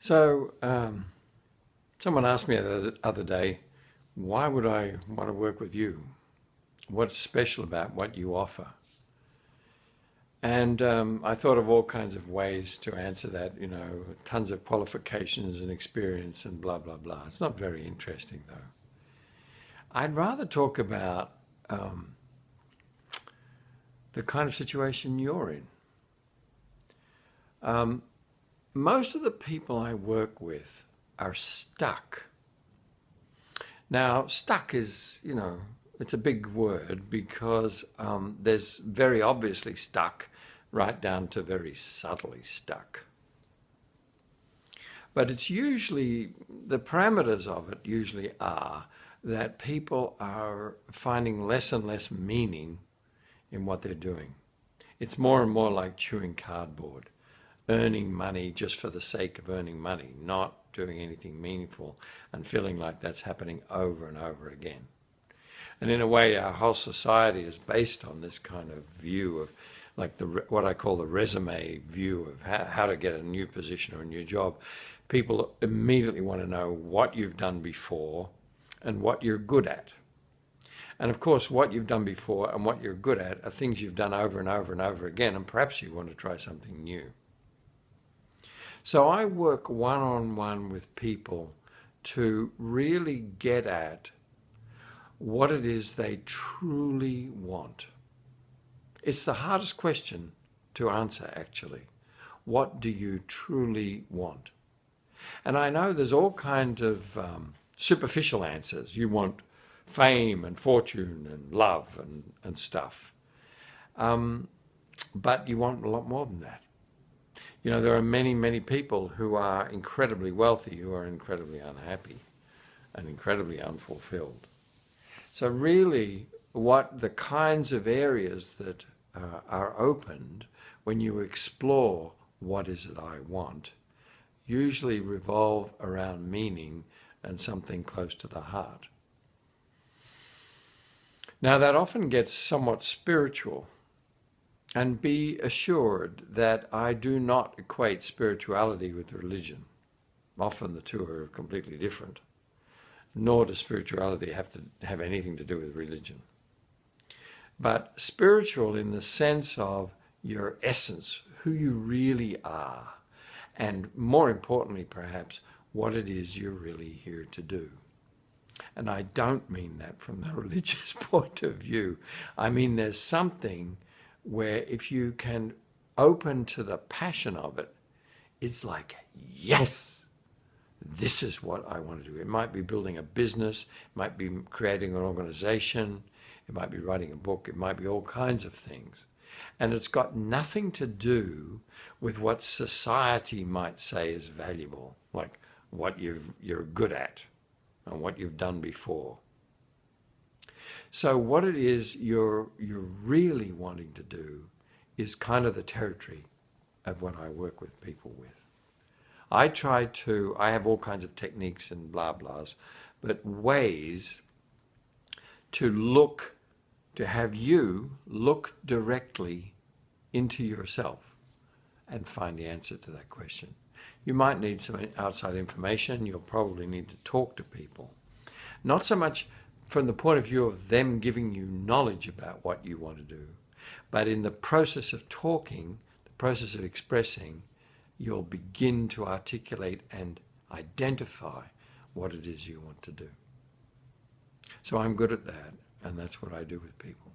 So, someone asked me the other day, why would I want to work with you? What's special about what you offer? And I thought of all kinds of ways to answer that, tons of qualifications and experience and blah, blah, blah. It's not very interesting, though. I'd rather talk about the kind of situation you're in. Most of the people I work with are stuck. Now, stuck is, it's a big word because there's very obviously stuck right down to very subtly stuck. But it's usually, the parameters of it usually are that people are finding less and less meaning in what they're doing. It's more and more like chewing cardboard, earning money just for the sake of earning money, not doing anything meaningful and feeling like that's happening over and over again. And in a way, our whole society is based on this kind of view of like what I call the resume view of how to get a new position or a new job. People immediately want to know what you've done before and what you're good at. And of course, what you've done before and what you're good at are things you've done over and over and over again, and perhaps you want to try something new. So I work one-on-one with people to really get at what it is they truly want. It's the hardest question to answer, actually. What do you truly want? And I know there's all kinds of superficial answers. You want fame and fortune and love and stuff. But you want a lot more than that. There are many, many people who are incredibly wealthy who are incredibly unhappy and incredibly unfulfilled. So really, what the kinds of areas that are opened when you explore what is it I want usually revolve around meaning and something close to the heart. Now that often gets somewhat spiritual. And be assured that I do not equate spirituality with religion. Often the two are completely different. Nor does spirituality have to have anything to do with religion. But spiritual in the sense of your essence, who you really are, and more importantly perhaps, what it is you're really here to do. And I don't mean that from the religious point of view. I mean there's something where if you can open to the passion of it, it's like, yes, this is what I want to do. It might be building a business, it might be creating an organization, it might be writing a book, it might be all kinds of things. And it's got nothing to do with what society might say is valuable, like what you're good at and what you've done before. So what it is you're really wanting to do is kind of the territory of what I work with people with. I have all kinds of techniques and blah blahs, but ways to have you look directly into yourself and find the answer to that question. You might need some outside information. You'll probably need to talk to people. Not so much from the point of view of them giving you knowledge about what you want to do. But in the process of talking, the process of expressing, you'll begin to articulate and identify what it is you want to do. So I'm good at that, and that's what I do with people.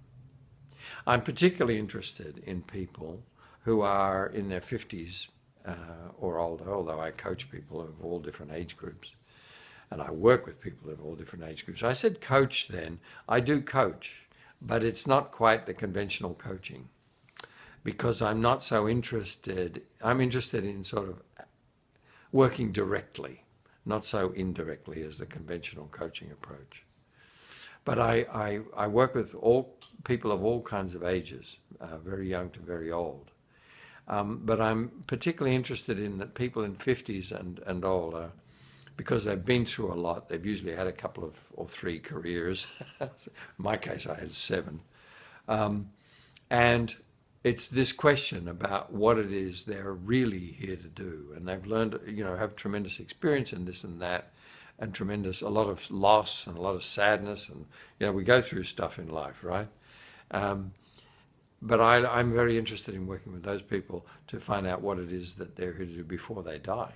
I'm particularly interested in people who are in their 50s or older, although I coach people of all different age groups. And I work with people of all different age groups. I said coach then. I do coach, but it's not quite the conventional coaching because I'm not so interested. I'm interested in sort of working directly, not so indirectly as the conventional coaching approach. But I work with all people of all kinds of ages, very young to very old. But I'm particularly interested in that people in 50s and older, because they've been through a lot. They've usually had a couple of or three careers. In my case, I had 7. And it's this question about what it is they're really here to do. And they've learned, have tremendous experience in this and that, and a lot of loss and a lot of sadness. And, we go through stuff in life, right? But I'm very interested in working with those people to find out what it is that they're here to do before they die.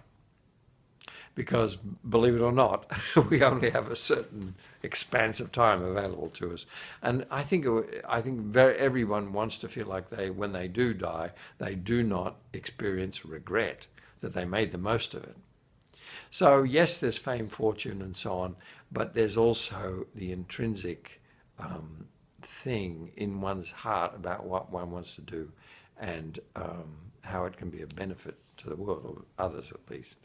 Because, believe it or not, we only have a certain expanse of time available to us. And I think everyone wants to feel like when they do die, they do not experience regret, that they made the most of it. So yes, there's fame, fortune, and so on, but there's also the intrinsic thing in one's heart about what one wants to do, and how it can be a benefit to the world, or others at least.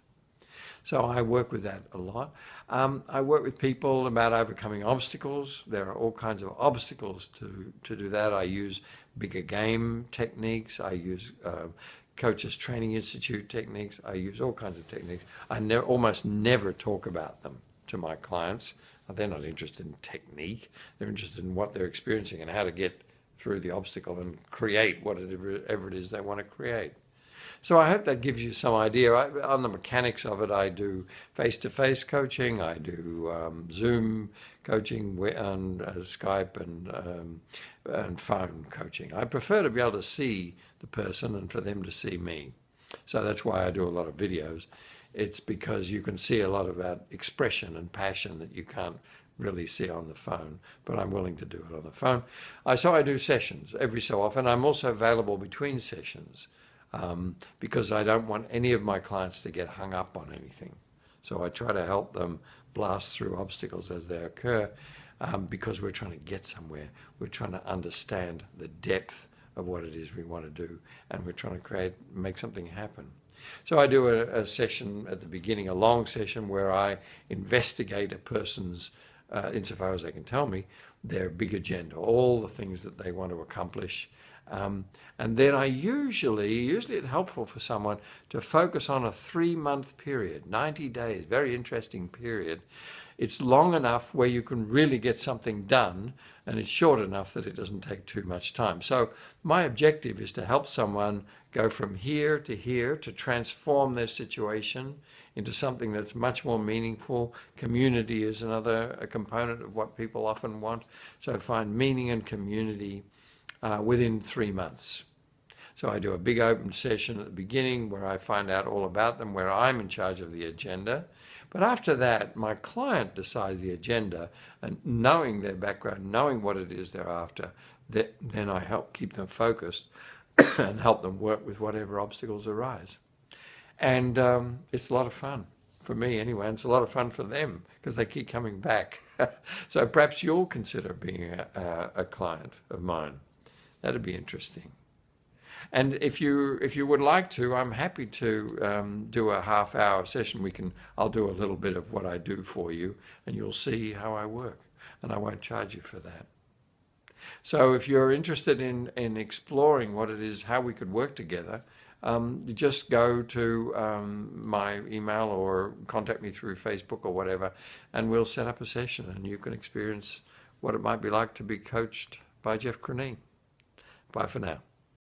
So I work with that a lot. I work with people about overcoming obstacles. There are all kinds of obstacles to do that. I use bigger game techniques. I use Coaches Training Institute techniques. I use all kinds of techniques. I almost never talk about them to my clients. They're not interested in technique. They're interested in what they're experiencing and how to get through the obstacle and create whatever it is they want to create. So I hope that gives you some idea. On the mechanics of it, I do face-to-face coaching, I do Zoom coaching, and Skype and phone coaching. I prefer to be able to see the person and for them to see me. So that's why I do a lot of videos. It's because you can see a lot about expression and passion that you can't really see on the phone, but I'm willing to do it on the phone. So I do sessions every so often. I'm also available between sessions. Because I don't want any of my clients to get hung up on anything. So I try to help them blast through obstacles as they occur, because we're trying to get somewhere. We're trying to understand the depth of what it is we want to do, and we're trying to make something happen. So I do a session at the beginning, a long session where I investigate a person's, insofar as they can tell me, their big agenda, all the things that they want to accomplish. And then usually it's helpful for someone to focus on a 3-month period, 90 days, very interesting period. It's long enough where you can really get something done, and it's short enough that it doesn't take too much time. So my objective is to help someone go from here, to transform their situation into something that's much more meaningful. Community is a component of what people often want. So find meaning and community within 3 months. So I do a big open session at the beginning where I find out all about them, where I'm in charge of the agenda. But after that, my client decides the agenda, and knowing their background, knowing what it is they're after, then I help keep them focused and help them work with whatever obstacles arise. And it's a lot of fun for me anyway, and it's a lot of fun for them because they keep coming back. So perhaps you'll consider being a client of mine. That'd be interesting. And if you would like to, I'm happy to do a half-hour session. I'll do a little bit of what I do for you, and you'll see how I work, and I won't charge you for that. So if you're interested in exploring what it is, how we could work together, you just go to my email or contact me through Facebook or whatever, and we'll set up a session, and you can experience what it might be like to be coached by Geoff Crinean. Bye for now.